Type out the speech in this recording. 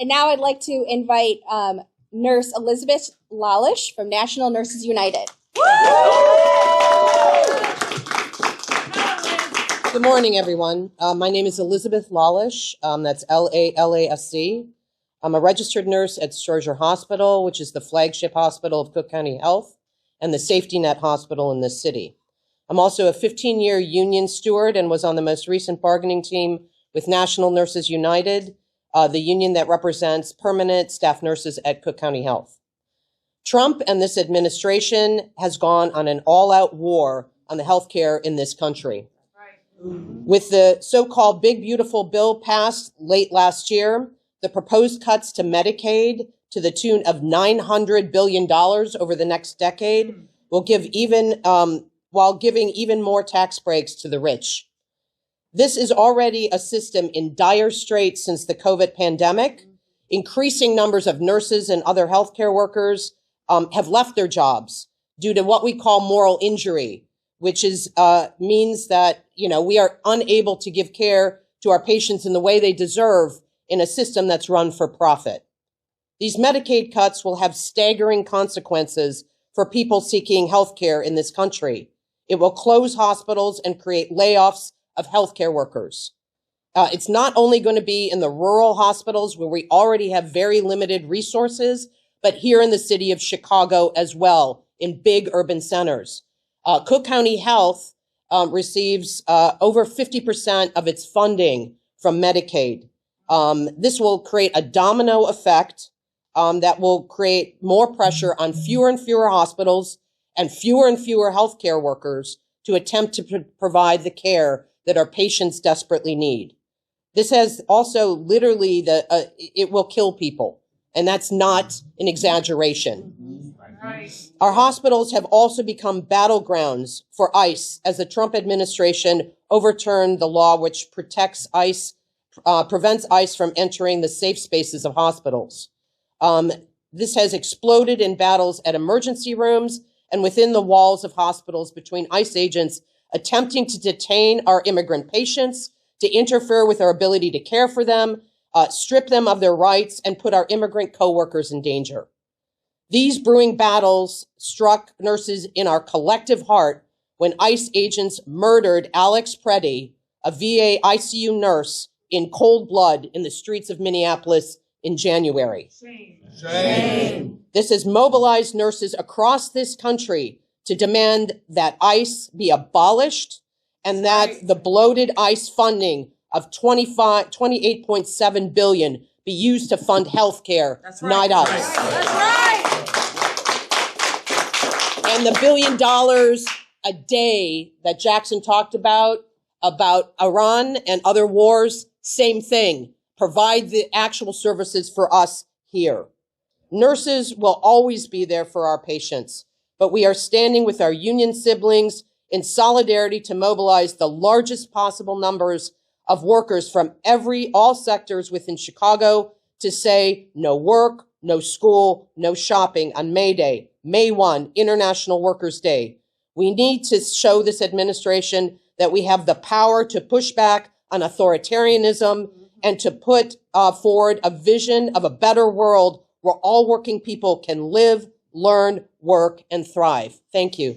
And now I'd like to invite Nurse Elizabeth Lalish from National Nurses United. Good morning, everyone. My name is Elizabeth Lalish. That's L-A-L-A-S-C. I'm a registered nurse at Stroger Hospital, which is the flagship hospital of Cook County Health and the safety net hospital in this city. I'm also a 15-year union steward and was on the most recent bargaining team with National Nurses United, the union that represents permanent staff nurses at Cook County Health. Trump and this administration has gone on an all-out war on the healthcare in this country. With the so-called Big Beautiful Bill passed late last year, the proposed cuts to Medicaid to the tune of $900 billion over the next decade will give while giving even more tax breaks to the rich. This is already a system in dire straits since the COVID pandemic. Increasing numbers of nurses and other healthcare workers have left their jobs due to what we call moral injury, which is means that we are unable to give care to our patients in the way they deserve in a system that's run for profit. These Medicaid cuts will have staggering consequences for people seeking health care in this country. It will close hospitals and create layoffs of healthcare workers. It's not only going to be in the rural hospitals where we already have very limited resources, but here in the city of Chicago as well, in big urban centers. Cook County Health receives over 50% of its funding from Medicaid. This will create a domino effect that will create more pressure on fewer and fewer hospitals and fewer healthcare workers to attempt to provide the care that our patients desperately need. This has also literally it will kill people, and that's not an exaggeration. Right. Our hospitals have also become battlegrounds for ICE as the Trump administration overturned the law which prevents ICE from entering the safe spaces of hospitals. This has exploded in battles at emergency rooms and within the walls of hospitals between ICE agents attempting to detain our immigrant patients, to interfere with our ability to care for them, strip them of their rights, and put our immigrant coworkers in danger. These brewing battles struck nurses in our collective heart when ICE agents murdered Alex Preddy, a VA ICU nurse, in cold blood in the streets of Minneapolis in January. Shame. Shame. This has mobilized nurses across this country to demand that ICE be abolished and that the bloated ICE funding of $28.7 billion be used to fund health care, not ICE. That's right. And the $1 billion a day that Jackson talked about Iran and other wars, same thing. Provide the actual services for us here. Nurses will always be there for our patients, but we are standing with our union siblings in solidarity to mobilize the largest possible numbers of workers from all sectors within Chicago to say no work, no school, no shopping on May Day, May 1, International Workers' Day. We need to show this administration that we have the power to push back on authoritarianism and to put forward a vision of a better world where all working people can live, learn, work, and thrive. Thank you.